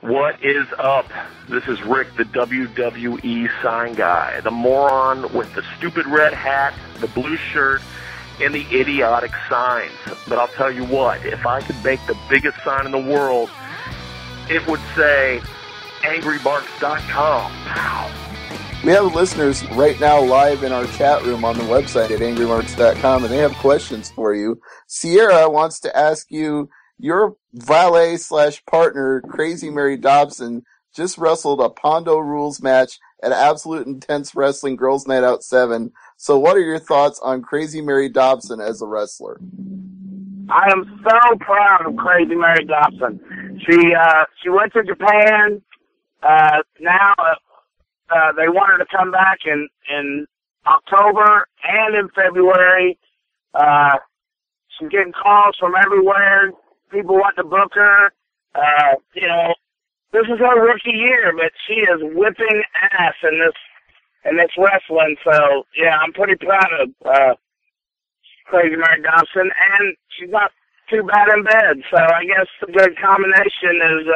What is up? This is Rick, the WWE sign guy, the moron with the stupid red hat, the blue shirt, and the idiotic signs. But I'll tell you what, if I could make the biggest sign in the world, it would say AngryMarks.com. Pow. We have listeners right now live in our chat room on the website at AngryMarks.com, and they have questions for you. Sierra wants to ask you, your valet/partner, Crazy Mary Dobson, just wrestled a Pondo rules match at Absolute Intense Wrestling Girls Night Out 7. So what are your thoughts on Crazy Mary Dobson as a wrestler? I am so proud of Crazy Mary Dobson. She went to Japan. Now they want her to come back in October and in February. She's getting calls from everywhere. People want to book her. This is her rookie year, but she is whipping ass in this wrestling. So yeah, I'm pretty proud of Crazy Mary Dobson, and she's not too bad in bed. So I guess a good combination is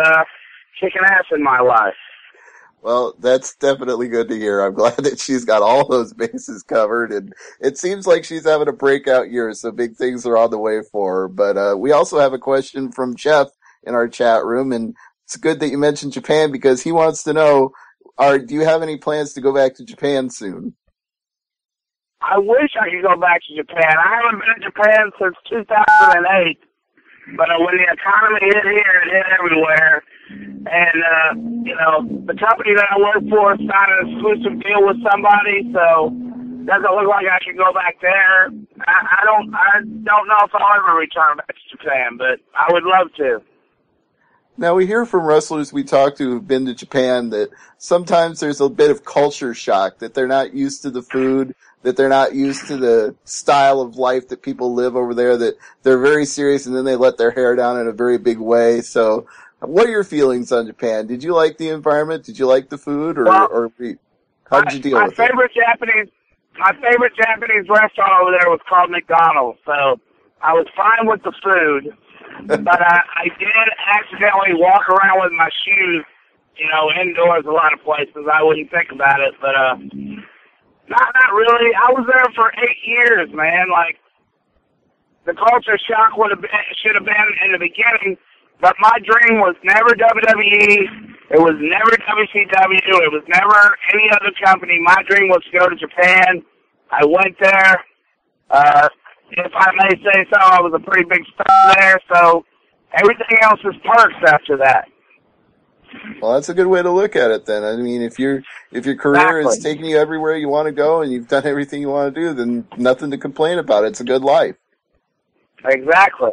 kicking ass in my life. Well, that's definitely good to hear. I'm glad that she's got all those bases covered, and it seems like she's having a breakout year, so big things are on the way for her. But we also have a question from Jeff in our chat room, and it's good that you mentioned Japan because he wants to know, do you have any plans to go back to Japan soon? I wish I could go back to Japan. I haven't been to Japan since 2008, but when the economy hit here, it hit everywhere. And, the company that I work for signed an exclusive deal with somebody, so it doesn't look like I should go back there. I don't know if I'll ever return back to Japan, but I would love to. Now, we hear from wrestlers we talk to who've been to Japan that sometimes there's a bit of culture shock, that they're not used to the food, that they're not used to the style of life that people live over there, that they're very serious and then they let their hair down in a very big way. So what are your feelings on Japan? Did you like the environment? Did you like the food? Or how did you deal with it? My favorite Japanese restaurant over there was called McDonald's, so I was fine with the food. But I did accidentally walk around with my shoes, indoors a lot of places. I wouldn't think about it, but not really. I was there for 8 years, man. Like, the culture shock should have been in the beginning, but my dream was never WWE. It was never WCW. It was never any other company. My dream was to go to Japan. I went there. If I may say so, I was a pretty big star there, so everything else is perks after that. Well, that's a good way to look at it then. I mean, if your career is taking you everywhere you want to go and you've done everything you want to do, then nothing to complain about. It's a good life. Exactly.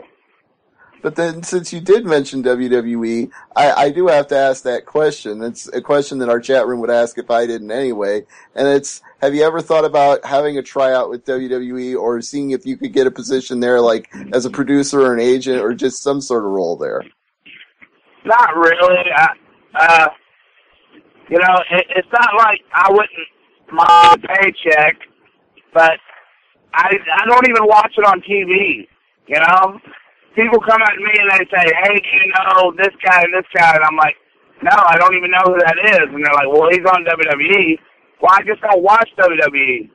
But then, since you did mention WWE, I do have to ask that question. It's a question that our chat room would ask if I didn't anyway. And it's, have you ever thought about having a tryout with WWE or seeing if you could get a position there, like as a producer or an agent or just some sort of role there? Not really. It's not like I wouldn't mind a paycheck, but I don't even watch it on TV, People come at me and they say, hey, do you know this guy and this guy? And I'm like, no, I don't even know who that is. And they're like, well, he's on WWE. Well, I just don't watch WWE.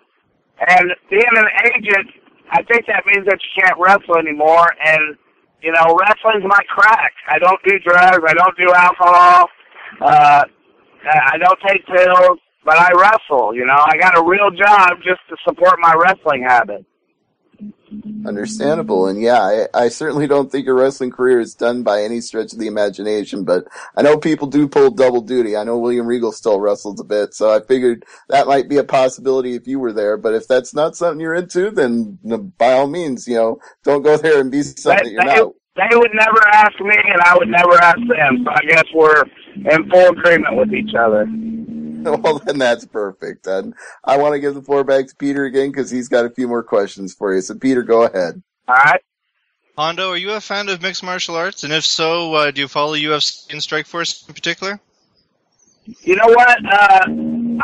And being an agent, I think that means that you can't wrestle anymore. And, wrestling's my crack. I don't do drugs. I don't do alcohol. I don't take pills. But I wrestle, I got a real job just to support my wrestling habit. Understandable. And yeah, I certainly don't think your wrestling career is done by any stretch of the imagination, but I know people do pull double duty. I know William Regal still wrestles a bit, so I figured that might be a possibility if you were there. But if that's not something you're into, then by all means, don't go there and be something that you're not. They would never ask me, and I would never ask them, so I guess we're in full agreement with each other. Well, then that's perfect. And I want to give the floor back to Peter again because he's got a few more questions for you. So, Peter, go ahead. All right. Pondo, are you a fan of mixed martial arts? And if so, do you follow UFC and Strikeforce in particular? You know what? I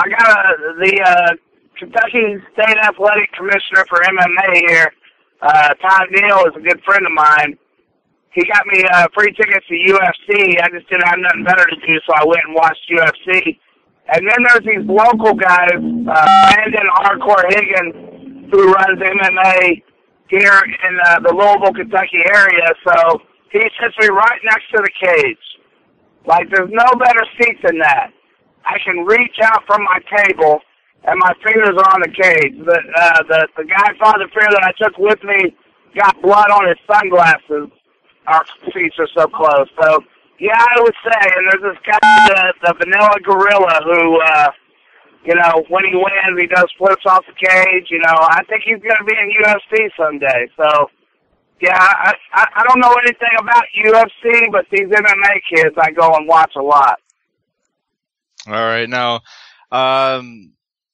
got the Kentucky State Athletic Commissioner for MMA here. Todd Neal is a good friend of mine. he got me free tickets to UFC. I just didn't have nothing better to do, so I went and watched UFC. And then there's these local guys, Brandon Hardcore Higgins, who runs MMA here in the Louisville, Kentucky area. So he sits me right next to the cage. Like, there's no better seat than that. I can reach out from my table, and my fingers are on the cage. The guy, Father Fear, that I took with me got blood on his sunglasses. Our seats are so close. So, yeah, I would say, and there's this guy, the Vanilla Gorilla, who, you know, when he wins, he does flips off the cage. You know, I think he's going to be in UFC someday. So, yeah, I don't know anything about UFC, but these MMA kids I go and watch a lot. All right. Now,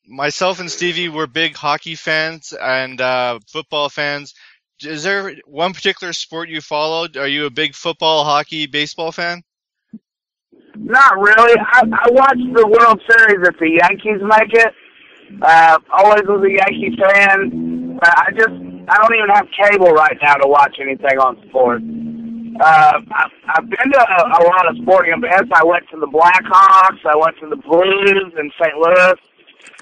myself and Stevie were big hockey fans and football fans. Is there one particular sport you followed? Are you a big football, hockey, baseball fan? Not really. I watch the World Series if the Yankees make it. Always was a Yankee fan. I don't even have cable right now to watch anything on sports. I've been to a lot of sporting events. I went to the Blackhawks. I went to the Blues in St. Louis.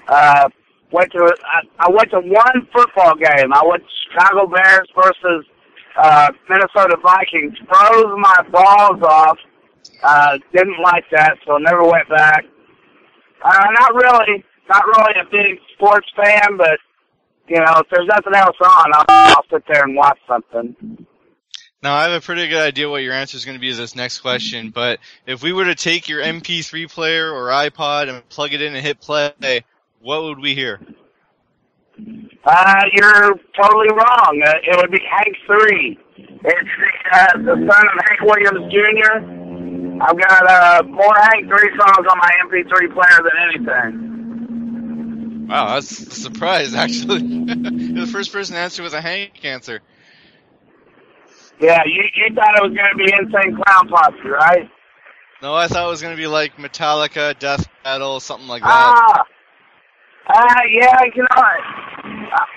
I went to one football game. I went to Chicago Bears versus Minnesota Vikings. Froze my balls off. Didn't like that, so never went back. Not really a big sports fan, but you know, if there's nothing else on, I'll sit there and watch something. Now, I have a pretty good idea what your answer is going to be to this next question, but if we were to take your MP3 player or iPod and plug it in and hit play, what would we hear? You're totally wrong. It would be Hank 3. It's the son of Hank Williams Jr. I've got more Hank 3 songs on my MP3 player than anything. Wow, that's a surprise, actually. You're the first person to answer with a Hank answer. Yeah, you thought it was going to be Insane Clown Posse, right? No, I thought it was going to be like Metallica, Death Metal, something like that. Yeah, you know what?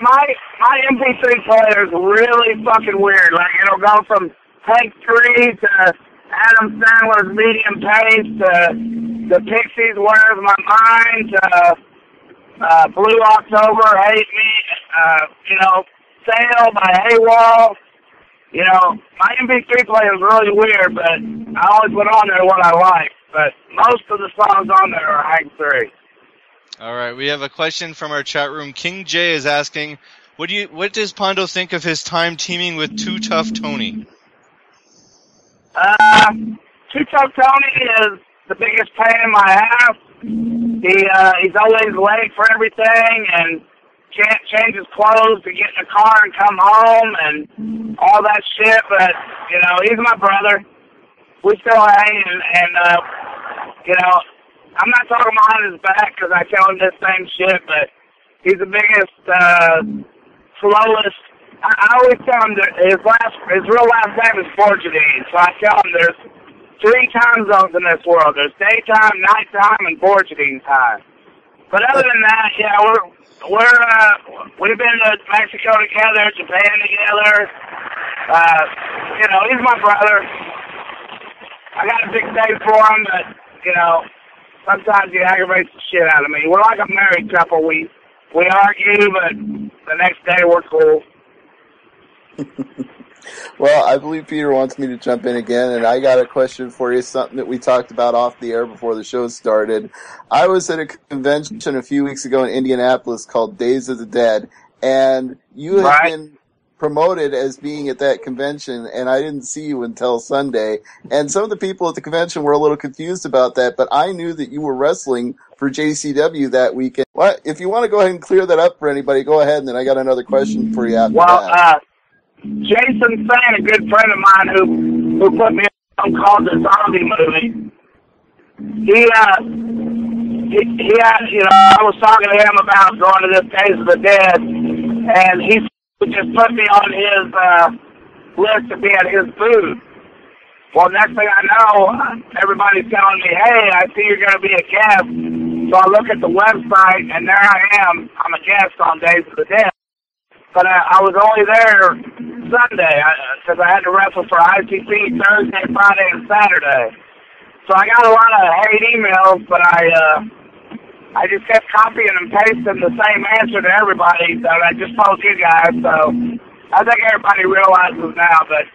My MP3 player is really fucking weird. Like, it'll go from Hank 3 to Adam Sandler's Medium Pace to the Pixies' Where's My Mind to Blue October, Hate Me, you know, Sail by Haywall. You know, my MP3 player is really weird, but I always put on there what I like. But most of the songs on there are Hank 3. All right, we have a question from our chat room. King J is asking, what does Pondo think of his time teaming with Too Tough Tony? Too Tough Tony is the biggest pain in my ass. He's always late for everything and can't change his clothes to get in the car and come home and all that shit. But, you know, he's my brother. We still hang and you know, I'm not talking behind his back because I tell him this same shit, but he's the biggest, slowest. I always tell him that his real last name is Portuguese, so I tell him there's 3 time zones in this world. There's daytime, nighttime, and Portuguese time. But other than that, yeah, we've been to Mexico together, Japan together. You know, he's my brother. I got a big day for him, but you know, sometimes he aggravates the shit out of me. We're like a married couple. We argue, but the next day we're cool. Well, I believe Peter wants me to jump in again, and I got a question for you, something that we talked about off the air before the show started. I was at a convention a few weeks ago in Indianapolis called Days of the Dead, and you had been promoted as being at that convention, and I didn't see you until Sunday. And some of the people at the convention were a little confused about that, but I knew that you were wrestling for JCW that weekend. What? If you want to go ahead and clear that up for anybody, go ahead, and then I got another question for you after that. Jason Fan, a good friend of mine who put me on called the Zombie Movie. He had, you know, I was talking to him about going to this Days of the Dead, and he just put me on his list to be at his booth. Well, next thing I know, everybody's telling me, hey, I see you're going to be a guest. So I look at the website, and there I am. I'm a guest on Days of the Dead. But I was only there Sunday because I had to wrestle for ICC Thursday, Friday, and Saturday. So I got a lot of hate emails, but I just kept copying and pasting the same answer to everybody that I just told you guys. So I think everybody realizes now. But,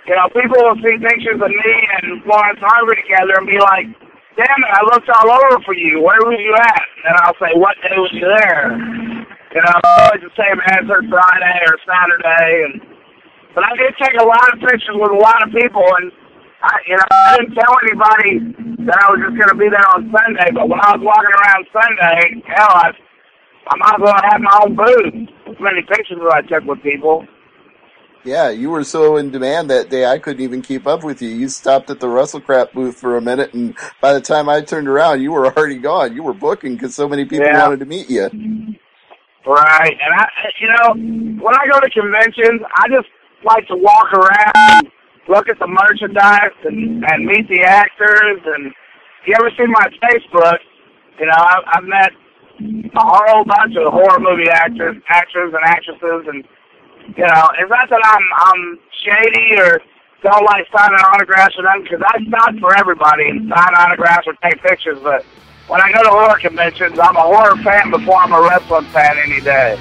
you know, people will see pictures of me and Florence Harvey together and be like, damn it, I looked all over for you. Where was you at? And I'll say, what day was you there? You know, always the same answer, Friday or Saturday. But I did take a lot of pictures with a lot of people, and I didn't tell anybody that I was just going to be there on Sunday. But when I was walking around Sunday, hell, I might as well have my own booth. As many pictures as I took with people. Yeah, you were so in demand that day I couldn't even keep up with you. You stopped at the WrestleCrap booth for a minute, and by the time I turned around, you were already gone. You were booking because so many people wanted to meet you. Right, and when I go to conventions, I just like to walk around, look at the merchandise, and meet the actors. And if you ever see my Facebook, you know, I've met a whole bunch of horror movie actors and actresses, and you know, it's not that I'm shady or don't like signing autographs or nothing, because I sign for everybody and sign autographs or take pictures. But when I go to horror conventions, I'm a horror fan before I'm a wrestling fan any day.